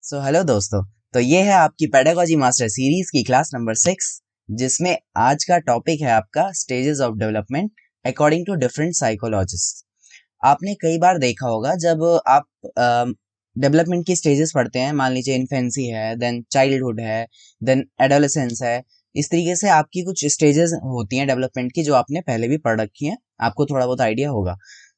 Hello दोस्तों। तो ये है आपकी पेडागोजी मास्टर सीरीज की क्लास नंबर 6, जिसमें आज का टॉपिक है आपका stages of development according to different psychologist. आपने कई बार देखा होगा जब आप डेवलपमेंट की स्टेजेस पढ़ते हैं, मान लीजिए इन्फेंसी है, देन चाइल्डहुड है, देन एडोलेसेंस है। इस तरीके से आपकी कुछ स्टेजेस होती हैं डेवलपमेंट की, जो आपने पहले भी पढ़ रखी हैं, आपको थोड़ा बहुत आइडिया होगा।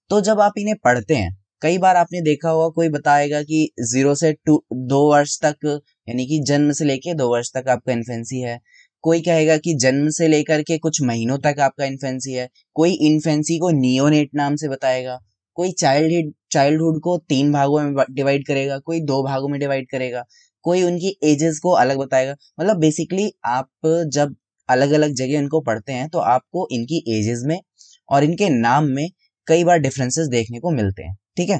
तो जब आप इन्हें पढ़ते हैं, कई बार आपने देखा होगा कोई बताएगा कि 0 से 2 वर्ष तक, यानी कि जन्म से लेके 2 वर्ष तक आपका इन्फेंसी है। कोई कहेगा कि जन्म से लेकर के कुछ महीनों तक आपका इन्फेंसी है। कोई इन्फेंसी को नियोनेट नाम से बताएगा। कोई चाइल्डहुड को 3 भागों में डिवाइड करेगा, कोई 2 भागों में डिवाइड करेगा। कोई उनकी एजेस को अलग बताएगा। मतलब बेसिकली आप जब अलग अलग जगह इनको पढ़ते हैं तो आपको इनकी एजेस में और इनके नाम में कई बार डिफरेंसेस देखने को मिलते हैं। ठीक है।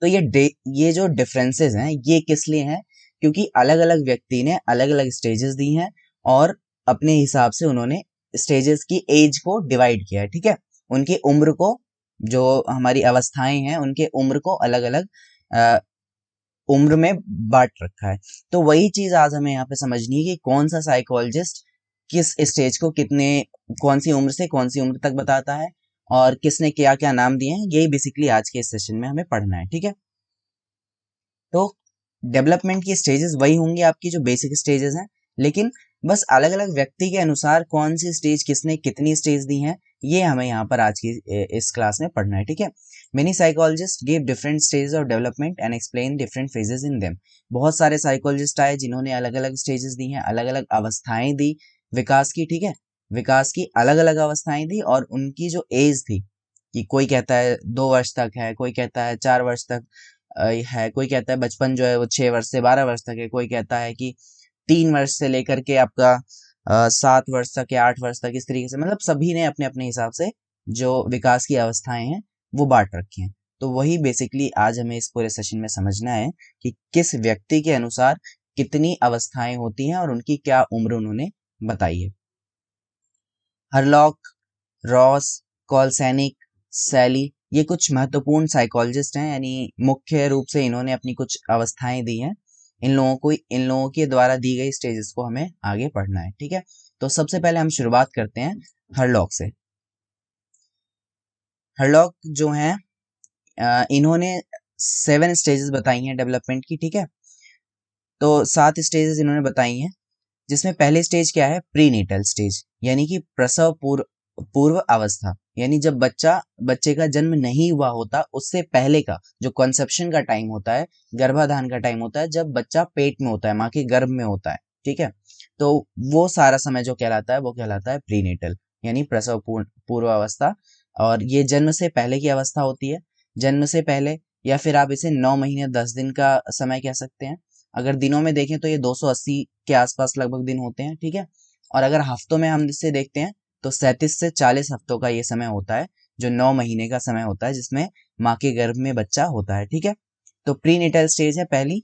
तो ये जो डिफरेंसेस हैं ये किस लिए हैं? क्योंकि अलग अलग व्यक्ति ने अलग अलग स्टेजेस दी हैं और अपने हिसाब से उन्होंने स्टेजेस की एज को डिवाइड किया है। ठीक है। उनकी उम्र को, जो हमारी अवस्थाएं हैं उनके उम्र को अलग अलग उम्र में बांट रखा है। तो वही चीज आज हमें यहाँ पे समझनी है कि कौन सा साइकोलॉजिस्ट किस स्टेज को कितने, कौन सी उम्र से कौन सी उम्र तक बताता है और किसने क्या क्या नाम दिए हैं। यही बेसिकली आज के इस सेशन में हमें पढ़ना है। ठीक है। तो डेवलपमेंट की स्टेजेस वही होंगी आपकी जो बेसिक स्टेजेस हैं, लेकिन बस अलग अलग व्यक्ति के अनुसार कौन सी स्टेज किसने कितनी स्टेज दी हैं, ये हमें यहाँ पर आज की इस क्लास में पढ़ना है। ठीक है। Many psychologist give different stages of development and explain different phases in them. बहुत सारे साइकोलॉजिस्ट आए जिन्होंने अलग अलग स्टेजेस दी हैं, अलग अलग अवस्थाएं दी विकास की। ठीक है। विकास की अलग अलग अवस्थाएं दी और उनकी जो एज थी, कि कोई कहता है 2 वर्ष तक है, कोई कहता है 4 वर्ष तक है, कोई कहता है बचपन जो है वो 6 वर्ष से 12 वर्ष तक है, कोई कहता है कि 3 वर्ष से लेकर के आपका 7 वर्ष तक या 8 वर्ष तक। इस तरीके से मतलब सभी ने अपने अपने हिसाब से जो विकास की अवस्थाएं हैं वो बांट रखी हैं। तो वही बेसिकली आज हमें इस पूरे सेशन में समझना है कि किस व्यक्ति के अनुसार कितनी अवस्थाएं होती हैं और उनकी क्या उम्र उन्होंने बताई है। हरलॉक, रॉस, कॉलसैनिक, सैली, ये कुछ महत्वपूर्ण साइकोलॉजिस्ट हैं, यानी मुख्य रूप से इन्होंने अपनी कुछ अवस्थाएं दी हैं। इन लोगों के द्वारा दी गई स्टेजेस को हमें आगे पढ़ना है। ठीक है। तो सबसे पहले हम शुरुआत करते हैं हरलॉक से। हरलॉक जो हैं, इन्होंने 7 स्टेजेस बताई हैं डेवलपमेंट की। ठीक है। तो 7 स्टेजेस इन्होंने बताई हैं, जिसमें पहले स्टेज क्या है? प्रीनेटल स्टेज, यानी कि प्रसव पूर्व अवस्था। यानी जब बच्चे का जन्म नहीं हुआ होता उससे पहले का जो कंसेप्शन का टाइम होता है, गर्भाधान का टाइम होता है, जब बच्चा पेट में होता है, माँ के गर्भ में होता है। ठीक है। तो वो सारा समय जो कहलाता है वो कहलाता है प्रीनेटल, यानी प्रसव पूर्व अवस्था। और ये जन्म से पहले की अवस्था होती है। जन्म से पहले, या फिर आप इसे 9 महीने 10 दिन का समय कह सकते हैं। अगर दिनों में देखें तो ये 280 के आसपास लगभग दिन होते हैं। ठीक है। और अगर हफ्तों में हम इसे देखते हैं तो 37 से 40 हफ्तों का ये समय होता है, जो 9 महीने का समय होता है, जिसमें माँ के गर्भ में बच्चा होता है। ठीक है। तो प्रीनेटल स्टेज है पहली।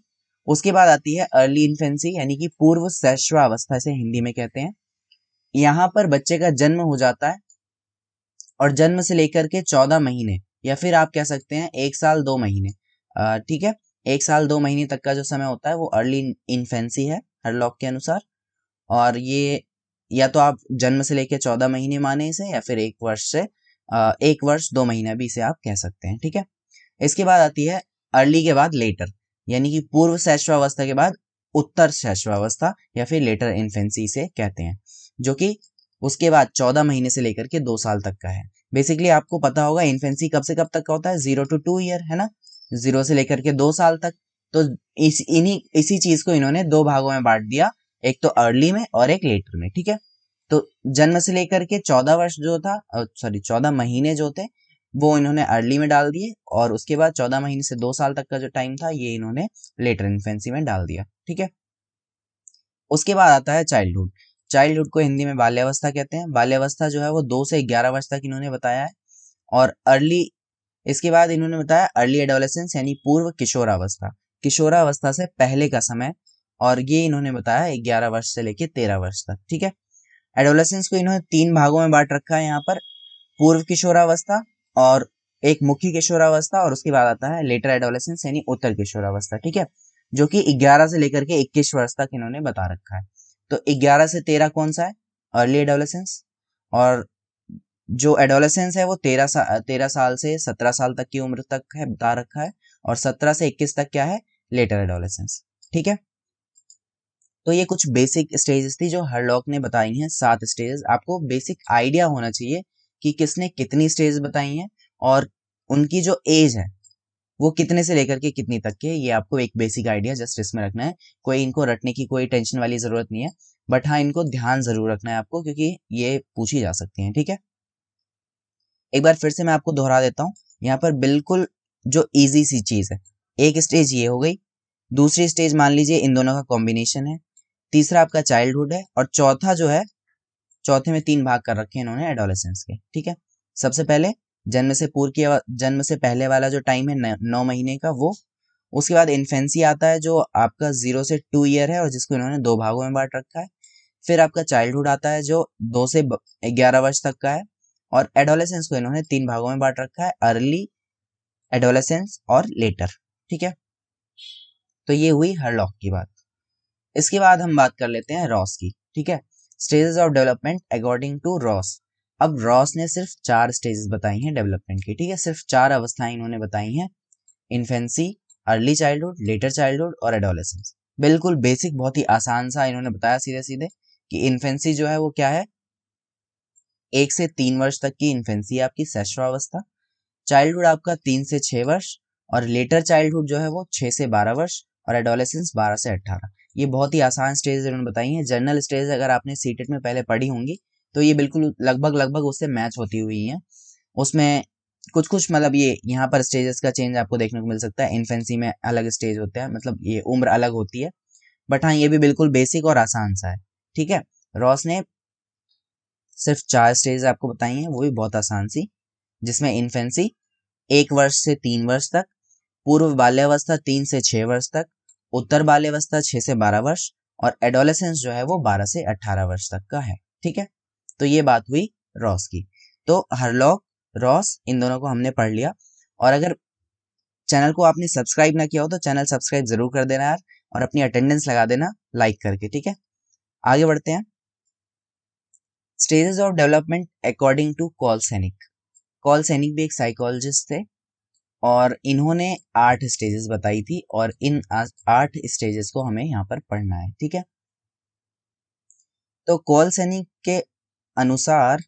उसके बाद आती है अर्ली इन्फेंसी, यानी कि पूर्व शैशवावस्था, इसे हिंदी में कहते हैं। यहाँ पर बच्चे का जन्म हो जाता है और जन्म से लेकर के 14 महीने, या फिर आप कह सकते हैं 1 साल 2 महीने, ठीक है, 1 साल 2 महीने तक का जो समय होता है वो अर्ली इन्फेंसी है हरलॉक के अनुसार। और ये या तो आप जन्म से लेकर 14 महीने माने इसे, या फिर 1 वर्ष से 1 वर्ष 2 महीना भी इसे आप कह सकते हैं। ठीक है। इसके बाद आती है अर्ली के बाद लेटर, यानी कि पूर्व शैशवावस्था के बाद उत्तर शैशवावस्था, या फिर लेटर इन्फेंसी से कहते हैं, जो कि उसके बाद 14 महीने से लेकर के 2 साल तक का है। बेसिकली आपको पता होगा इन्फेंसी कब से कब तक का होता है? 0 to 2 ईयर, है ना। 0 से लेकर के 2 साल तक। तो इसी चीज को इन्होंने 2 भागों में बांट दिया, एक तो अर्ली में और एक लेटर में। ठीक है। तो जन्म से लेकर के 14 वर्ष जो था, सॉरी 14 महीने जो थे, वो इन्होंने अर्ली में डाल दिए, और उसके बाद 14 महीने से 2 साल तक का जो टाइम था ये इन्होंने लेटर इन्फेंसी में डाल दिया। ठीक है। उसके बाद आता है चाइल्डहुड। चाइल्डहुड को हिंदी में बाल्यावस्था कहते हैं। बाल्यावस्था जो है वो 2 से 11 वर्ष तक इन्होंने बताया है। और अर्ली, इसके बाद इन्होंने बताया अर्ली एडोलेसेंस, यानी पूर्व किशोरावस्था, किशोरावस्था से पहले का समय। और ये इन्होंने बताया 11 वर्ष से लेकर 13 वर्ष तक। ठीक है। एडोलेसेंस को इन्होंने 3 भागों में बांट रखा है यहाँ पर, पूर्व किशोरावस्था और एक मुख्य किशोरावस्था, और उसके बाद आता है लेटर एडोलेसेंस, यानी उत्तर किशोरावस्था। ठीक है। जो कि 11 से लेकर के 21 वर्ष तक इन्होंने बता रखा है। तो 11 से 13 कौन सा है? Early adolescence. और जो एडोलेसेंस है वो 13 साल से 17 साल तक की उम्र तक है बता रखा है। और 17 से 21 तक क्या है? Later adolescence. ठीक है, तो ये कुछ बेसिक स्टेजेस थी जो हरलॉक ने बताई हैं, 7 स्टेजेस। आपको बेसिक आइडिया होना चाहिए कि किसने कितनी स्टेज बताई हैं और उनकी जो एज है वो कितने से लेकर के कितनी तक की है। ये आपको एक बेसिक आइडिया जस्ट इसमें रखना है। कोई इनको रटने की कोई टेंशन वाली जरूरत नहीं है, बट हाँ इनको ध्यान जरूर रखना है आपको, क्योंकि ये पूछी जा सकती हैं। ठीक है, एक बार फिर से मैं आपको दोहरा देता हूँ। यहाँ पर बिल्कुल जो इजी सी चीज है, एक स्टेज ये हो गई, दूसरी स्टेज मान लीजिए इन दोनों का कॉम्बिनेशन है, तीसरा आपका चाइल्डहुड है, और चौथा जो है, चौथे में 3 भाग कर रखे हैं इन्होंने एडोलेसेंस के। ठीक है, सबसे पहले जन्म से पहले वाला जो टाइम है 9 महीने का वो। उसके बाद इन्फेंसी आता है जो आपका 0 से 2 ईयर है और जिसको इन्होंने 2 भागों में बांट रखा है। फिर आपका चाइल्डहुड आता है जो 2 से 11 वर्ष तक का है। और एडोलेसेंस को इन्होंने 3 भागों में बांट रखा है, अर्ली, एडोलेसेंस और लेटर। ठीक है, तो ये हुई हरलॉक की बात। इसके बाद हम बात कर लेते हैं रॉस की। ठीक है, stages of development according to Ross. अब रॉस ने सिर्फ 4 स्टेजेस बताई हैं डेवलपमेंट की। ठीक है, सिर्फ 4 अवस्थाएं इन्होंने बताई हैं, infancy, early childhood, letter childhood और एडोलेसेंस। बिल्कुल बेसिक, बहुत ही आसान सा इन्होंने बताया सीधे सीधे कि इन्फेंसी जो है वो क्या है, 1 से 3 वर्ष तक की इन्फेंसी है आपकी, शैशवावस्था। चाइल्डहुड आपका 3 से 6 वर्ष, और लेटर चाइल्डहुड जो है वो 6 से 12 वर्ष, और एडोलेसेंस 12 से 18। ये बहुत ही आसान स्टेज इन्होंने बताई हैं। जनरल स्टेज अगर आपने सीटेट में पहले पढ़ी होंगी तो ये बिल्कुल लगभग लगभग उससे मैच होती हुई हैं। उसमें कुछ कुछ मतलब ये यहाँ पर स्टेजेस का चेंज आपको देखने को मिल सकता है। इन्फेंसी में अलग स्टेज होता है, मतलब ये उम्र अलग होती है, बट हाँ ये भी बिल्कुल बेसिक और आसान सा है। ठीक है, रॉस ने सिर्फ 4 स्टेज आपको बताई हैं, वो भी बहुत आसान सी, जिसमें इन्फेंसी 1 वर्ष से 3 वर्ष तक, पूर्व बाल्यावस्था 3 से 6 वर्ष तक, उत्तर बाल्यावस्था 6 से 12 वर्ष, और एडोलेसेंस जो है वो 12 से 18 वर्ष तक का है। ठीक है, तो ये बात हुई रॉस की। तो हरलॉक, रॉस, इन दोनों को हमने पढ़ लिया। और अगर चैनल को आपने सब्सक्राइब ना किया हो तो चैनल सब्सक्राइब जरूर कर देना यार, और अपनी अटेंडेंस लगा देना लाइक करके। ठीक है, आगे बढ़ते हैं। Stages of development according to Kolesnik. Kolesnik भी एक साइकोलॉजिस्ट थे और इन्होंने 8 स्टेजेस बताई थी, और इन 8 स्टेजेस को हमें यहाँ पर पढ़ना है। ठीक है, तो कॉल सैनिक के अनुसार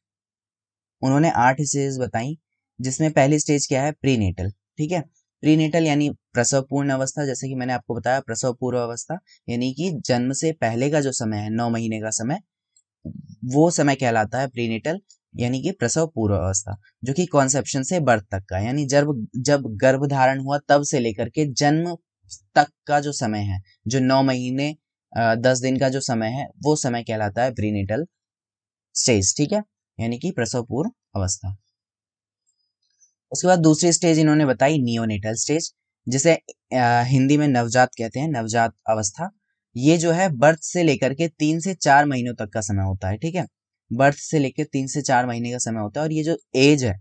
उन्होंने 8 स्टेजेस बताई, जिसमें पहली स्टेज क्या है, प्रीनेटल। ठीक है, प्रीनेटल यानी प्रसव पूर्ण अवस्था। जैसे कि मैंने आपको बताया, प्रसव पूर्व अवस्था यानी कि जन्म से पहले का जो समय है, 9 महीने का समय, वो समय कहलाता है प्रीनेटल, यानी कि प्रसव पूर्व अवस्था, जो कि कॉन्सेप्शन से बर्थ तक का, यानी जब जब गर्भ धारण हुआ तब से लेकर के जन्म तक का जो समय है, जो 9 महीने 10 दिन का जो समय है, वो समय कहलाता है प्रीनेटल स्टेज। ठीक है, यानी कि प्रसव पूर्व अवस्था। उसके बाद दूसरी स्टेज इन्होंने बताई नियोनेटल स्टेज, जिसे हिंदी में नवजात कहते हैं, नवजात अवस्था। ये जो है बर्थ से लेकर के 3 से 4 महीनों तक का समय होता है। ठीक है, बर्थ से लेकर 3 से 4 महीने का समय होता है। और ये जो एज है,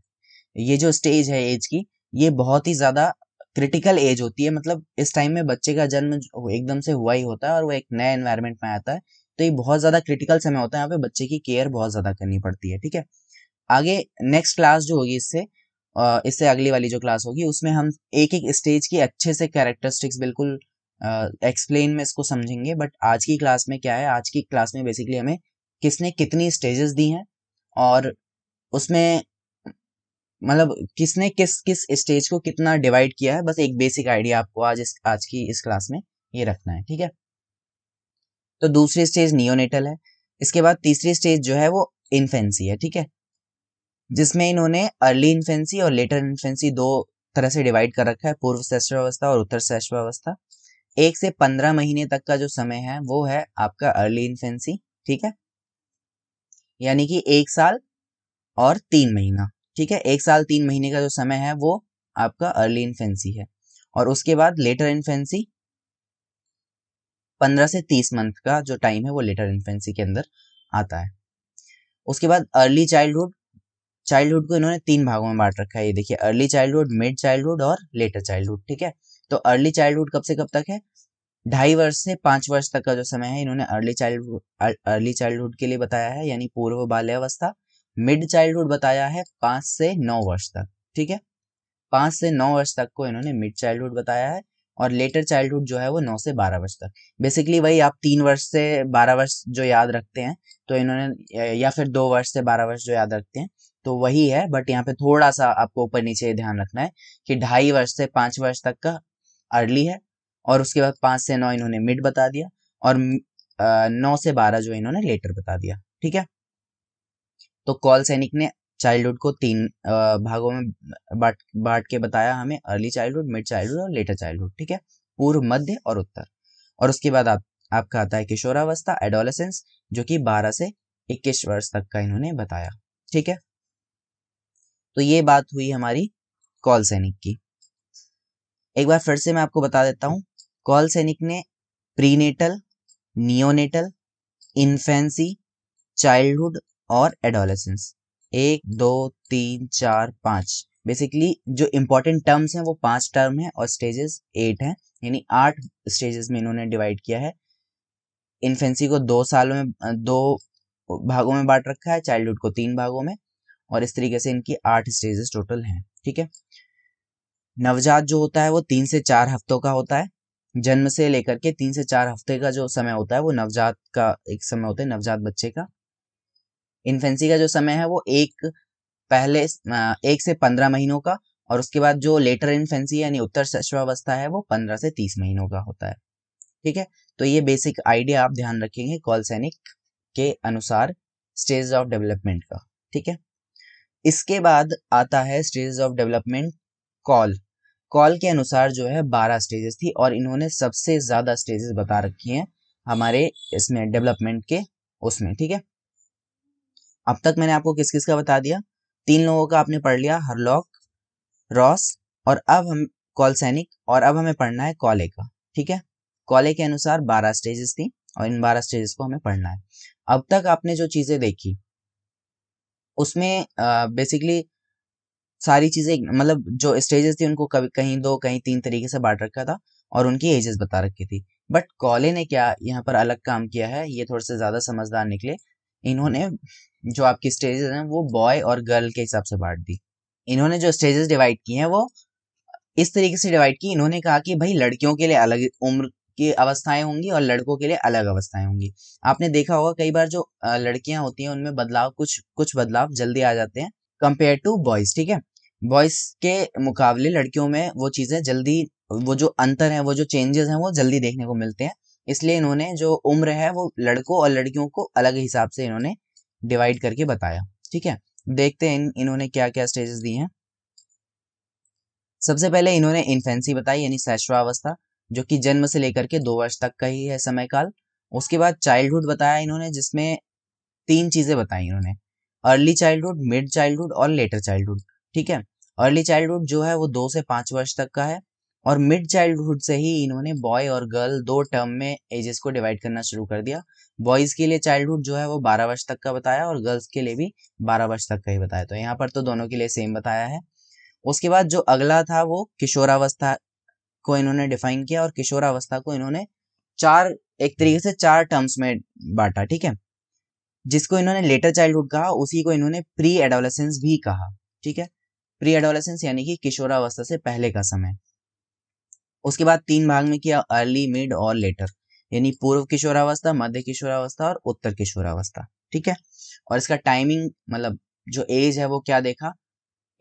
ये जो स्टेज है एज की, ये बहुत ही ज्यादा क्रिटिकल एज होती है। मतलब इस टाइम में बच्चे का जन्म एकदम से हुआ ही होता है और वो एक नए एनवायरनमेंट में आता है, तो ये बहुत ज्यादा क्रिटिकल समय होता है। यहाँ पे बच्चे की केयर बहुत ज्यादा करनी पड़ती है। ठीक है, आगे नेक्स्ट क्लास जो होगी इससे अगली वाली जो क्लास होगी, उसमें हम एक एक स्टेज की अच्छे से कैरेक्टरिस्टिक्स बिल्कुल एक्सप्लेन में इसको समझेंगे। बट आज की क्लास में क्या है, आज की क्लास में बेसिकली हमें किसने कितनी स्टेजेस दी हैं, और उसमें मतलब किसने किस किस स्टेज को कितना डिवाइड किया है, बस एक बेसिक आइडिया आपको आज की इस क्लास में ये रखना है। ठीक है, तो दूसरी स्टेज नियोनेटल है। इसके बाद तीसरी स्टेज जो है वो इन्फेंसी है। ठीक है, जिसमें इन्होंने अर्ली इन्फेंसी और लेटर इन्फेंसी दो तरह से डिवाइड कर रखा है, पूर्व शैशवावस्था और उत्तर शैशवावस्था। 1 से 15 महीने तक का जो समय है वो है आपका अर्ली इन्फेंसी। ठीक है, यानी कि 1 साल और 3 महीना। ठीक है, 1 साल 3 महीने का जो समय है वो आपका अर्ली इन्फेंसी है। और उसके बाद लेटर इन्फेंसी, 15 से 30 मंथ का जो टाइम है वो लेटर इन्फेंसी के अंदर आता है। उसके बाद अर्ली चाइल्डहुड, चाइल्डहुड को इन्होंने 3 भागों में बांट रखा है। ये देखिए, अर्ली चाइल्डहुड, मिड चाइल्डहुड और लेटर चाइल्डहुड। ठीक है, तो अर्ली चाइल्डहुड कब से कब तक है, 2.5 वर्ष से 5 वर्ष तक का जो समय है इन्होंने अर्ली चाइल्डहुड के लिए बताया है, यानी पूर्व बाल्यावस्था। मिड चाइल्डहुड बताया है 5 से 9 वर्ष तक, ठीक है। 5 से 9 वर्ष तक को इन्होंने मिड चाइल्डहुड बताया है, और लेटर चाइल्डहुड जो है वो 9 से 12 वर्ष तक। बेसिकली वही आप 3 वर्ष से 12 वर्ष जो याद रखते हैं, तो इन्होंने या फिर 2 वर्ष से 12 वर्ष जो याद रखते हैं, तो वही है। बट यहाँ पे थोड़ा सा आपको ऊपर नीचे ध्यान रखना है कि 2.5 वर्ष से 5 वर्ष तक का अर्ली है, और उसके बाद 5 से 9 इन्होंने मिड बता दिया, और 9 से 12 जो इन्होंने लेटर बता दिया, ठीक है। तो कॉल सैनिक ने चाइल्डहुड को 3 भागों में बांट के बताया हमें, अर्ली चाइल्डहुड, मिड चाइल्डहुड और लेटर चाइल्डहुड, ठीक है, पूर्व, मध्य और उत्तर। और उसके बाद आपका आता है किशोरावस्था, एडोलेसेंस, जो कि 12 से 21 वर्ष तक का इन्होंने बताया, ठीक है। तो ये बात हुई हमारी कॉल सैनिक की। एक बार फिर से मैं आपको बता देता हूँ, कॉल सैनिक ने प्रीनेटल, नियोनेटल, इन्फेंसी, चाइल्डहुड और एडोलेसेंस, 1 2 3 4 5, बेसिकली जो इंपॉर्टेंट टर्म्स हैं वो 5 टर्म है, और स्टेजेस 8 हैं, यानी 8 स्टेजेस में इन्होंने डिवाइड किया है। इन्फेंसी को 2 सालों में 2 भागों में बांट रखा है, चाइल्डहुड को 3 भागों में, और इस तरीके से इनकी 8 स्टेजेस टोटल हैं, ठीक है। नवजात जो होता है वो 3 से 4 हफ्तों का होता है। जन्म से लेकर के 3 से 4 हफ्ते का जो समय होता है वो नवजात का एक समय होता है, नवजात बच्चे का। इन्फेंसी का जो समय है वो 1 से 15 महीनों का, और उसके बाद जो लेटर इन्फेंसी यानी उत्तर शिशुअवस्था है वो 15 से 30 महीनों का होता है, ठीक है। तो ये बेसिक आइडिया आप ध्यान रखेंगे कॉल सैनिक के अनुसार स्टेज ऑफ डेवलपमेंट का, ठीक है। इसके बाद आता है stage of development call. Call के अनुसार जो है 12 स्टेजेस थी, और इन्होंने सबसे ज्यादा स्टेजेस बता रखी हैं हमारे इसमें डेवलपमेंट के उसमें, ठीक है। अब तक मैंने आपको किस किस का बता दिया, 3 लोगों का आपने पढ़ लिया, हरलॉक, रॉस, और अब हम कॉल सैनिक, और अब हमें पढ़ना है कॉले का, ठीक है। कॉले के अनुसार 12 स्टेजेस थी, और इन 12 स्टेजेस को हमें पढ़ना है। अब तक आपने जो चीजें देखी उसमें बेसिकली सारी चीजें, मतलब जो स्टेजेस थी उनको कभी कहीं 2 कहीं 3 तरीके से बांट रखा था, और उनकी एजेस बता रखी थी। बट कॉले ने क्या यहाँ पर अलग काम किया है, ये थोड़े से ज्यादा समझदार निकले। इन्होंने जो आपकी स्टेजेस हैं वो बॉय और गर्ल के हिसाब से बांट दी। इन्होंने जो स्टेजेस डिवाइड की हैं वो इस तरीके से डिवाइड की, इन्होंने कहा कि भाई लड़कियों के लिए अलग उम्र की अवस्थाएं होंगी और लड़कों के लिए अलग अवस्थाएं होंगी। आपने देखा होगा कई बार जो लड़कियां होती हैं उनमें बदलाव, कुछ कुछ बदलाव जल्दी आ जाते हैं कंपेयर टू बॉयज, ठीक है। बॉयज के मुकाबले लड़कियों में वो चीजें जल्दी, वो जो अंतर है, वो जो चेंजेस हैं वो जल्दी देखने को मिलते हैं। इसलिए इन्होंने जो उम्र है वो लड़कों और लड़कियों को अलग हिसाब से इन्होंने डिवाइड करके बताया, ठीक है। देखते हैं इन्होंने क्या क्या स्टेजेस दी हैं। सबसे पहले इन्होंने इन्फेंसी बताई, यानी शैशवावस्था, जो कि जन्म से लेकर के 2 वर्ष तक का ही है समय काल। उसके बाद चाइल्डहुड बताया इन्होंने, जिसमें 3 चीजें बताई इन्होंने, अर्ली चाइल्डहुड, मिड चाइल्डहुड और लेटर चाइल्डहुड, ठीक है। अर्ली चाइल्डहुड जो है वो 2 से 5 वर्ष तक का है, और मिड चाइल्डहुड से ही इन्होंने बॉय और गर्ल 2 टर्म में एजेस को डिवाइड करना शुरू कर दिया। बॉयज के लिए चाइल्डहुड जो है वो 12 वर्ष तक का बताया, और गर्ल्स के लिए भी 12 वर्ष तक का ही बताया। तो यहाँ पर तो दोनों के लिए सेम बताया है। उसके बाद जो अगला था वो किशोरावस्था को इन्होंने डिफाइन किया, और किशोरावस्था को इन्होंने चार, एक तरीके से 4 टर्म्स में बांटा, ठीक है। जिसको इन्होंने लेटर चाइल्डहुड कहा, उसी को इन्होंने प्री एडोलेसेंस भी कहा, ठीक है। प्री एडोलेसेंस यानी कि किशोरावस्था से पहले का समय। उसके बाद 3 भाग में किया, अर्ली, मिड और लेटर, यानी पूर्व किशोरावस्था, मध्य किशोरावस्था और उत्तर किशोरावस्था, ठीक है। और इसका टाइमिंग, मतलब जो एज है वो क्या देखा,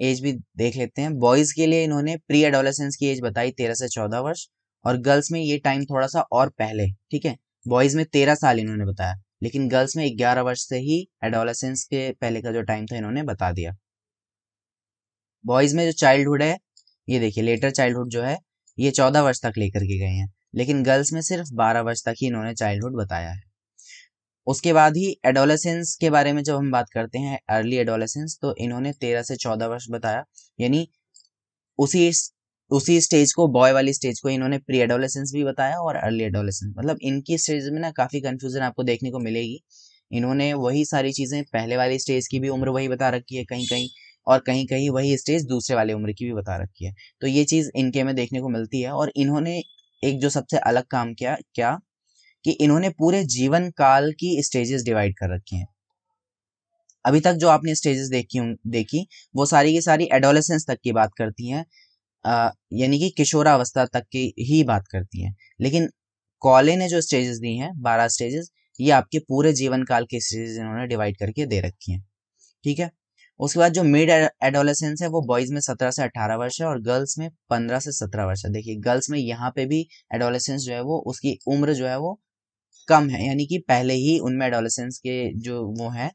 एज भी देख लेते हैं। बॉयज के लिए इन्होंने प्री एडोलेसेंस की एज बताई 13 से 14 वर्ष, और गर्ल्स में ये टाइम थोड़ा सा और पहले, ठीक है। बॉयज में 13 साल इन्होंने बताया, लेकिन गर्ल्स में 11 वर्ष से ही एडोलेसेंस के पहले का जो टाइम था इन्होंने बता दिया। बॉयज में जो चाइल्डहुड है, ये देखिए लेटर चाइल्डहुड जो है ये 14 वर्ष तक लेकर के गए हैं, लेकिन गर्ल्स में सिर्फ 12 वर्ष तक ही इन्होंने चाइल्डहुड बताया है। उसके बाद ही एडोलेसेंस के बारे में जब हम बात करते हैं, अर्ली एडोलेसेंस, तो इन्होंने 13 से 14 वर्ष बताया, यानी उसी उसी स्टेज को, बॉय वाली स्टेज को इन्होंने प्री एडोलेसेंस भी बताया और अर्ली एडोलेसेंस। मतलब इनकी स्टेज में ना काफी कंफ्यूजन आपको देखने को मिलेगी। इन्होंने वही सारी चीजें, पहले वाली स्टेज की भी उम्र वही बता रखी है कहीं कहीं, और कहीं कहीं वही स्टेज दूसरे वाले उम्र की भी बता रखी है। तो ये चीज इनके में देखने को मिलती है, और इन्होंने एक जो सबसे अलग काम किया क्या कि इन्होंने पूरे जीवन काल की स्टेजेस डिवाइड कर रखी हैं। अभी तक जो आपने स्टेजेस देखी वो सारी की सारी एडोलेसेंस तक की बात करती हैं, यानी कि किशोरावस्था तक की ही बात करती हैं। लेकिन कॉले ने जो स्टेजेस दी हैं 12 स्टेजेस, ये आपके पूरे जीवन काल के स्टेजेस इन्होंने डिवाइड करके दे रखी हैं। ठीक है। उसके बाद जो मिड एडोलेसेंस है वो बॉयज में 17 से 18 वर्ष है और गर्ल्स में 15 से 17 वर्ष है। देखिए गर्ल्स में यहाँ पे भी एडोलेसेंस जो है वो उसकी उम्र जो है वो कम है, यानी कि पहले ही उनमें एडोलेसेंस के जो वो है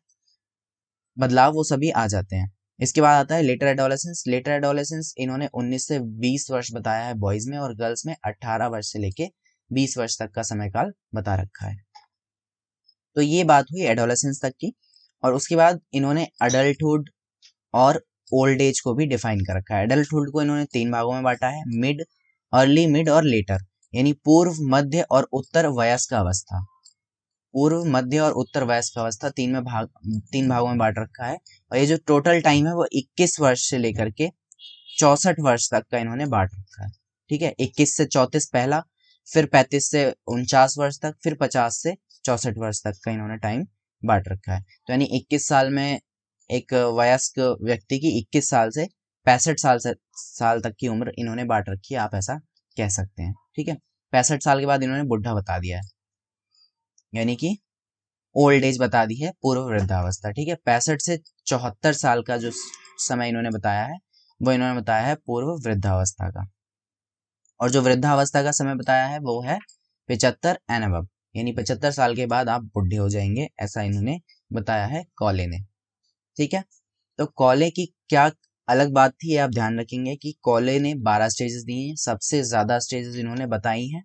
बदलाव वो सभी आ जाते हैं। इसके बाद आता है लेटर एडोलेसेंस। लेटर एडोलेसेंस इन्होंने 19 से 20 वर्ष बताया है बॉयज में, और गर्ल्स में 18 वर्ष से लेके 20 वर्ष तक का समय काल बता रखा है। तो ये बात हुई एडोलेसेंस तक की। और उसके बाद इन्होंने अडल्टहुड और ओल्ड एज को भी डिफाइन कर रखा है। एडल्टहुड को इन्होंने 3 भागों में बांटा है, मिड, अर्ली मिड और लेटर, यानी पूर्व, मध्य और उत्तर वयस्क अवस्था। पूर्व, मध्य और उत्तर वयस्क अवस्था तीन भागों में बांट रखा है। और ये जो टोटल टाइम है वो 21 वर्ष से लेकर के 64 वर्ष तक का इन्होंने बांट रखा है। ठीक है, 21 से 34 पहला, फिर 35 से 49 वर्ष तक, फिर 50 से 64 वर्ष तक का इन्होंने टाइम बांट रखा है। तो यानी 21 साल में एक वयस्क व्यक्ति की 21 साल से 65 साल तक की उम्र इन्होंने बांट रखी है, आप ऐसा कह सकते हैं। ठीक है, 65 साल के बाद इन्होंने बुढ़ा बता दिया है, यानी कि ओल्ड एज बता दी है, पूर्व वृद्धावस्था। ठीक है, 65 से 74 साल का जो समय इन्होंने बताया है वो इन्होंने बताया है पूर्व वृद्धावस्था का। और जो वृद्धावस्था का समय बताया है वो है 75 एंड अबव, यानी 75 साल के बाद आप बुढ़े हो जाएंगे, ऐसा इन्होंने बताया है कॉले ने। ठीक है, तो कॉले की क्या अलग बात थी ये आप ध्यान रखेंगे कि कॉले ने 12 स्टेजेस दिए हैं, सबसे ज्यादा स्टेजेस इन्होंने बताई हैं।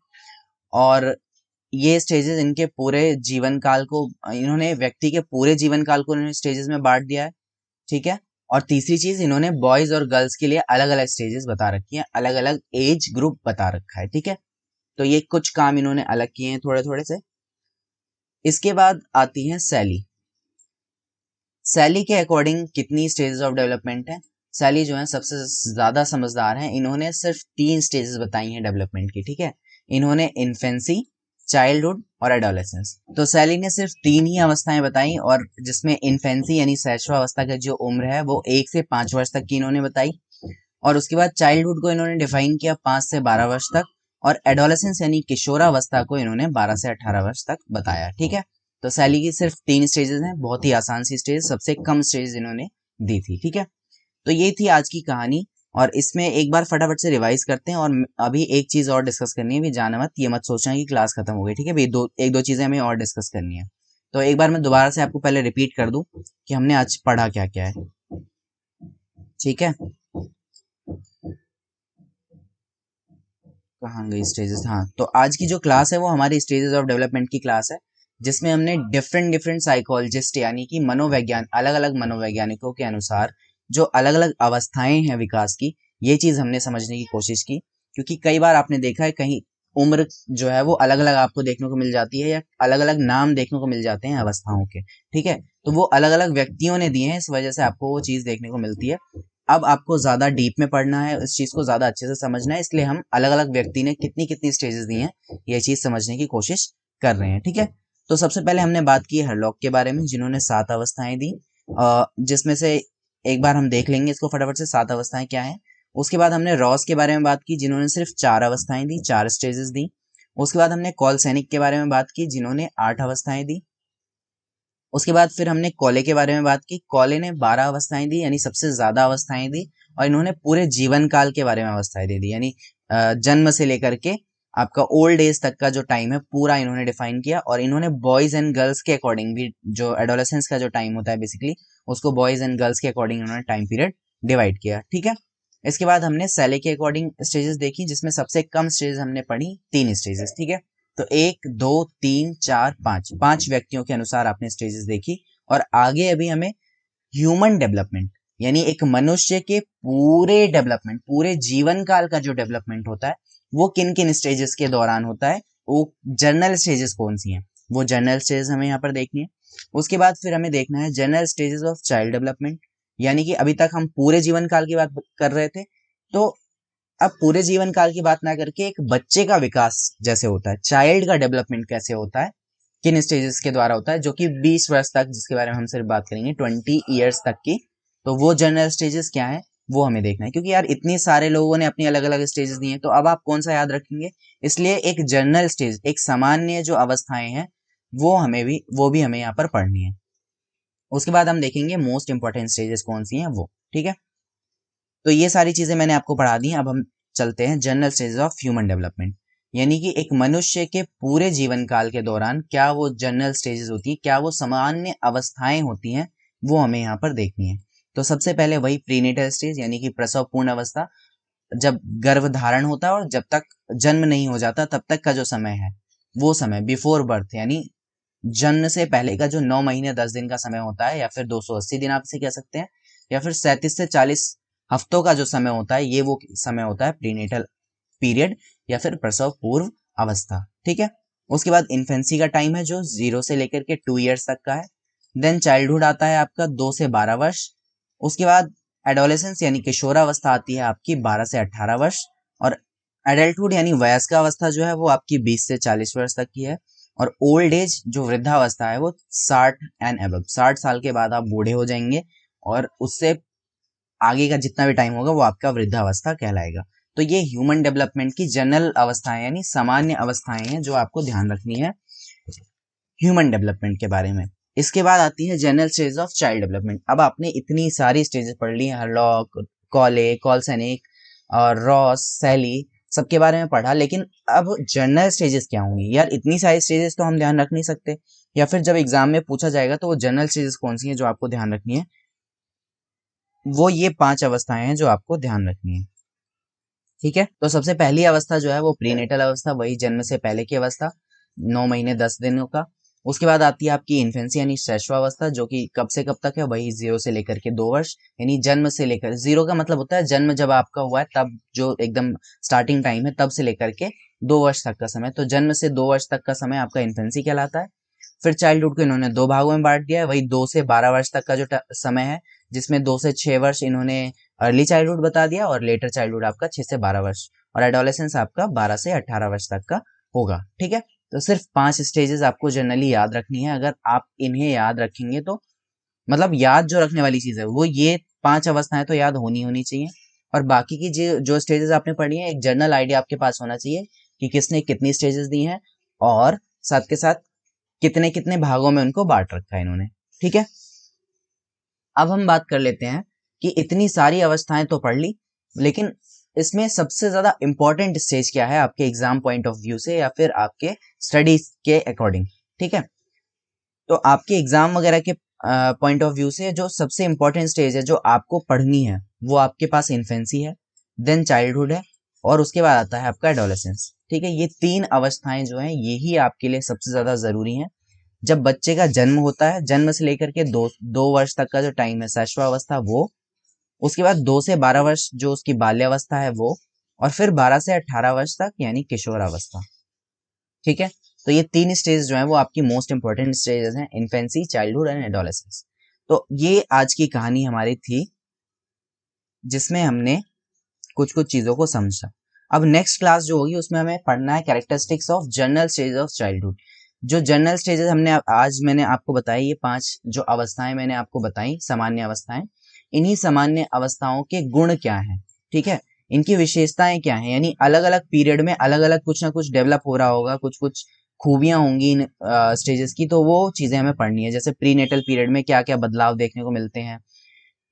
और ये स्टेजेस इनके पूरे जीवन काल को, इन्होंने व्यक्ति के पूरे जीवन काल को इन्होंने स्टेजेस में बांट दिया है। ठीक है, और तीसरी चीज इन्होंने बॉयज और गर्ल्स के लिए अलग अलग स्टेजेस बता रखी है, अलग अलग एज ग्रुप बता रखा है। ठीक है, तो ये कुछ काम इन्होंने अलग किए हैं थोड़े थोड़े से। इसके बाद आती है सैली। सैली के अकॉर्डिंग कितनी स्टेजेस ऑफ डेवलपमेंट है? सैली जो है सबसे ज्यादा समझदार है, इन्होंने सिर्फ 3 स्टेजेस बताई हैं डेवलपमेंट की। ठीक है, इन्होंने इन्फेंसी, चाइल्डहुड और एडोलेसेंस। तो सैली ने सिर्फ 3 ही अवस्थाएं बताई, और जिसमें इन्फेंसी यानी शैशवावस्था की जो उम्र है वो 1 से 5 वर्ष तक की इन्होंने बताई। और उसके बाद चाइल्डहुड को इन्होंने डिफाइन किया 5 से 12 वर्ष तक, और एडोलेसेंस यानी किशोरावस्था को इन्होंने 12 से 18 वर्ष तक बताया। ठीक है, तो सैली की सिर्फ 3 स्टेजेस हैं, बहुत ही आसान सी स्टेज, सबसे कम स्टेज इन्होंने दी थी। ठीक है, तो ये थी आज की कहानी, और इसमें एक बार फटाफट से रिवाइज करते हैं। और अभी एक चीज और डिस्कस करनी है, भी जाना मत, ये मत सोचना कि क्लास खत्म हो गई। ठीक है, भी एक दो चीजें हमें और डिस्कस करनी है। तो एक बार मैं दोबारा से आपको पहले रिपीट कर दूं कि हमने आज पढ़ा क्या क्या है। ठीक है, कहाँ गई स्टेजेस? हाँ, तो आज की जो क्लास है वो हमारी स्टेजेस ऑफ डेवलपमेंट की क्लास है, जिसमें हमने डिफरेंट डिफरेंट साइकोलॉजिस्ट यानी कि मनोवैज्ञान, अलग अलग मनोवैज्ञानिकों के अनुसार जो अलग अलग अवस्थाएं हैं विकास की, ये चीज हमने समझने की कोशिश की। क्योंकि कई बार आपने देखा है कहीं उम्र जो है वो अलग अलग आपको देखने को मिल जाती है, या अलग अलग नाम देखने को मिल जाते हैं अवस्थाओं के। ठीक है, तो वो अलग अलग व्यक्तियों ने दिए हैं, इस वजह से आपको वो चीज देखने को मिलती है। अब आपको ज्यादा डीप में पढ़ना है, इस चीज को ज्यादा अच्छे से समझना है, इसलिए हम अलग अलग व्यक्ति ने कितनी कितनी स्टेजेस दी हैं ये चीज समझने की कोशिश कर रहे हैं। ठीक है, तो सबसे पहले हमने बात की हरलॉक के बारे में, जिन्होंने 7 अवस्थाएं दी, जिसमें से एक बार हम देख लेंगे इसको फटाफट से 7 अवस्थाएं क्या है। उसके बाद हमने रॉस के बारे में बात की, जिन्होंने सिर्फ 4 अवस्थाएं दी, 4 स्टेजेस दी। उसके बाद हमने कॉल सैनिक के बारे में बात की, जिन्होंने 8 अवस्थाएं दी। उसके बाद फिर हमने कॉले के बारे में बात की, कॉले ने 12 अवस्थाएं दी, यानी सबसे ज्यादा अवस्थाएं दी। और इन्होंने पूरे जीवन काल के बारे में अवस्थाएं दे दी, यानी जन्म से लेकर के आपका ओल्ड एज तक का जो टाइम है पूरा इन्होंने डिफाइन किया। और इन्होंने बॉयज एंड गर्ल्स के अकॉर्डिंग भी, जो एडोलेसेंस का जो टाइम होता है बेसिकली, उसको बॉयज एंड गर्ल्स के अकॉर्डिंग इन्होंने टाइम पीरियड डिवाइड किया। ठीक है, इसके बाद हमने सैले के अकॉर्डिंग स्टेजेस देखी, जिसमें सबसे कम स्टेजेस हमने पढ़ी 3 स्टेजेस। ठीक है, तो 1 2 3 4 5 5 व्यक्तियों के अनुसार आपने स्टेजेस देखी। और आगे अभी हमें ह्यूमन डेवलपमेंट, यानी एक मनुष्य के पूरे डेवलपमेंट, पूरे जीवन काल का जो डेवलपमेंट होता है वो किन किन स्टेजेस के दौरान होता है, वो जनरल स्टेजेस कौन सी हैं, वो जनरल स्टेजेस हमें यहाँ पर देखनी है। उसके बाद फिर हमें देखना है general stages of child development, यानी कि अभी तक हम पूरे जीवन काल की बात कर रहे थे, तो अब पूरे जीवन काल की बात ना करके एक बच्चे का विकास जैसे होता है, चाइल्ड का डेवलपमेंट कैसे होता है, किन स्टेजेस के द्वारा होता है, जो कि 20 वर्ष तक, जिसके बारे में हम सिर्फ बात करेंगे 20 ईयर्स तक की, तो वो जनरल स्टेजेस क्या है वो हमें देखना है, क्योंकि यार इतनी सारे लोगों ने अपनी अलग अलग स्टेजेस दी हैं, तो अब आप कौन सा याद रखेंगे। इसलिए एक जनरल स्टेज, एक सामान्य जो अवस्थाएं हैं वो भी हमें यहाँ पर पढ़नी है। उसके बाद हम देखेंगे मोस्ट इंपॉर्टेंट स्टेजेस कौन सी हैं वो, ठीक है। तो ये सारी चीजें मैंने आपको पढ़ा दी हैं। अब हम चलते हैं general stages of human development, यानी कि एक मनुष्य के पूरे जीवन काल के दौरान क्या वो जनरल स्टेजेस होती है, क्या वो सामान्य अवस्थाएं होती हैं, वो हमें यहाँ पर देखनी है। तो सबसे पहले वही प्रीनेटल स्टेज, यानी कि प्रसव पूर्ण अवस्था, जब गर्भ धारण होता है और जब तक जन्म नहीं हो जाता तब तक का जो समय है, वो समय बिफोर बर्थ, यानी जन्म से पहले का जो 9 महीने 10 दिन का समय होता है, या फिर 280 दिन आप इसे कह सकते हैं, या फिर 37 से 40 हफ्तों का जो समय होता है, ये वो समय होता है प्रीनेटल पीरियड या फिर प्रसव पूर्व अवस्था, ठीक है। उसके बाद इन्फेंसी का टाइम है जो 0 से लेकर के 2 ईयर्स तक का है। देन चाइल्डहुड आता है आपका 2 से 12 वर्ष। उसके बाद एडोलेसेंस यानी किशोरावस्था आती है आपकी 12 से 18 वर्ष, और एडल्टहुड यानी वयस्क अवस्था जो है वो आपकी 20 से 40 वर्ष तक की है। और ओल्ड एज जो वृद्धावस्था है वो 60 एंड अबव, 60 साल के बाद आप बूढ़े हो जाएंगे, और उससे आगे का जितना भी टाइम होगा वो आपका वृद्धावस्था कहलाएगा। तो ये ह्यूमन डेवलपमेंट की जनरल अवस्थाएं यानी सामान्य अवस्थाएं हैं जो आपको ध्यान रखनी है ह्यूमन डेवलपमेंट के बारे में। इसके बाद आती है general stage of child development. अब आपने इतनी सारी स्टेजेस पढ़ ली, हरलॉक, कॉले, कॉलसेनिक और रॉस, सैली, सबके बारे में पढ़ा, लेकिन अब जनरल स्टेजेस क्या होंगी यार, इतनी सारी स्टेजेस तो हम ध्यान रख नहीं सकते, या फिर जब एग्जाम में पूछा जाएगा तो वो जनरल स्टेजेस कौन सी हैं जो आपको ध्यान रखनी है, वो ये 5 अवस्थाएं हैं जो आपको ध्यान रखनी है, ठीक है। तो सबसे पहली अवस्था जो है वो प्रीनेटल अवस्था, वही जन्म से पहले की अवस्था, 9 महीने 10 दिनों का। उसके बाद आती है आपकी इन्फेंसी यानी शैशवावस्था, जो कि कब से कब तक है, वही 0 से लेकर के 2 वर्ष, यानी जन्म से लेकर, 0 का मतलब होता है जन्म जब आपका हुआ है तब जो एकदम स्टार्टिंग टाइम है, तब से लेकर के 2 वर्ष तक का समय, तो जन्म से 2 वर्ष तक का समय आपका इन्फेंसी कहलाता है। फिर चाइल्डहुड को इन्होंने 2 भागों में बांट दिया है, वही 2 से 12 वर्ष तक का जो समय है, जिसमें 2 से 6 वर्ष इन्होंने अर्ली चाइल्डहुड बता दिया, और लेटर चाइल्डहुड आपका 6 से 12 वर्ष, और एडोलेसेंस आपका 12 से 18 वर्ष तक का होगा, ठीक है। तो सिर्फ 5 स्टेजेस आपको जनरली याद रखनी है। अगर आप इन्हें याद रखेंगे तो मतलब याद जो रखने वाली चीज है वो ये 5 अवस्थाएं तो याद होनी चाहिए, और बाकी की जो स्टेजेस आपने पढ़ी है एक जनरल आइडिया आपके पास होना चाहिए कि किसने कितनी स्टेजेस दी हैं, और साथ के साथ कितने कितने भागों में उनको बांट रखा है इन्होंने, ठीक है। अब हम बात कर लेते हैं कि इतनी सारी अवस्थाएं तो पढ़ ली, लेकिन इसमें सबसे ज्यादा इंपॉर्टेंट स्टेज क्या है आपके एग्जाम पॉइंट ऑफ व्यू से या फिर आपके स्टडीज के अकॉर्डिंग, ठीक है। तो आपके एग्जाम वगैरह के पॉइंट ऑफ व्यू से जो सबसे इंपॉर्टेंट स्टेज है जो आपको पढ़नी है वो आपके पास इन्फेंसी है, देन चाइल्डहुड है, और उसके बाद आता है आपका एडोलेसेंस, ठीक है। ये 3 अवस्थाएं जो हैं यही आपके लिए सबसे ज्यादा जरूरी हैं। जब बच्चे का जन्म होता है, जन्म से लेकर के 2 वर्ष तक का जो टाइम है शैशवावस्था वो, उसके बाद 2 से 12 वर्ष जो उसकी बाल्यावस्था है वो, और फिर 12 से 18 वर्ष तक यानी किशोरावस्था, ठीक है। तो ये 3 स्टेज जो है वो आपकी मोस्ट इंपॉर्टेंट स्टेजेस हैं, इन्फेंसी, चाइल्डहुड एंड एडोलेसेंस। तो ये आज की कहानी हमारी थी जिसमें हमने कुछ कुछ चीजों को समझा। अब नेक्स्ट क्लास जो होगी उसमें हमें पढ़ना है characteristics of general stage of childhood. जो जनरल स्टेजेस हमने आज मैंने आपको बताई, ये 5 जो अवस्थाएं मैंने आपको बताई, सामान्य अवस्थाएं, इन्हीं सामान्य अवस्थाओं के गुण क्या हैं, ठीक है, इनकी विशेषताएं क्या हैं, यानी अलग अलग पीरियड में अलग अलग कुछ ना कुछ डेवलप हो रहा होगा, कुछ कुछ खूबियां होंगी इन स्टेजेस की, तो वो चीजें हमें पढ़नी है। जैसे प्रीनेटल पीरियड में क्या क्या बदलाव देखने को मिलते हैं,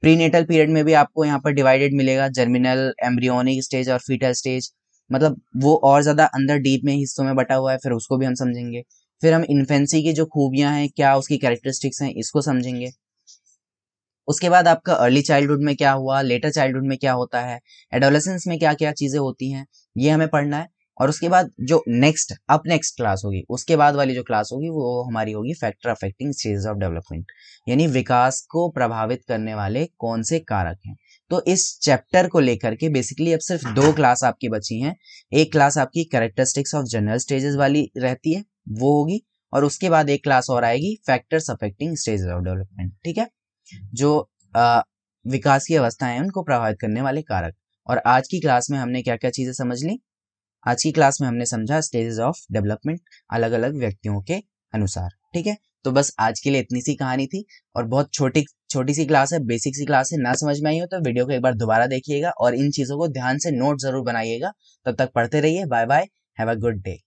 प्रीनेटल पीरियड में भी आपको यहाँ पर डिवाइडेड मिलेगा, जर्मिनल, एम्ब्रियोनिक स्टेज और फीटल स्टेज, मतलब वो और ज्यादा अंदर डीप में हिस्सों में बटा हुआ है, फिर उसको भी हम समझेंगे। फिर हम इन्फेंसी की जो खूबियां हैं, क्या उसकी कैरेक्टरिस्टिक्स हैं, इसको समझेंगे। उसके बाद आपका अर्ली चाइल्डहुड में क्या हुआ, लेटर चाइल्डहुड में क्या होता है, एडोलेसेंस में क्या क्या चीजें होती हैं, ये हमें पढ़ना है। और उसके बाद जो नेक्स्ट क्लास होगी, उसके बाद वाली जो क्लास होगी वो हमारी होगी factor affecting stages of development, यानी विकास को प्रभावित करने वाले कौन से कारक हैं। तो इस चैप्टर को लेकर के बेसिकली अब सिर्फ 2 क्लास आपकी बची हैं। एक क्लास आपकी कैरेक्टरिस्टिक्स ऑफ जनरल स्टेजेस वाली रहती है, वो होगी, और उसके बाद एक क्लास और आएगी factors affecting stages of development, ठीक है, जो विकास की अवस्थाएं हैं उनको प्रभावित करने वाले कारक। और आज की क्लास में हमने क्या क्या चीज़ें समझ ली? आज की क्लास में हमने समझा स्टेजेस ऑफ डेवलपमेंट अलग अलग व्यक्तियों के अनुसार। ठीक है, तो बस आज के लिए इतनी सी कहानी थी और बहुत छोटी छोटी सी क्लास है, बेसिक सी क्लास है। ना समझ में आई हो तो वीडियो को एक बार दोबारा देखिएगा और इन चीज़ों को ध्यान से नोट जरूर बनाइएगा। तब तक पढ़ते रहिए। Bye bye, have a good day.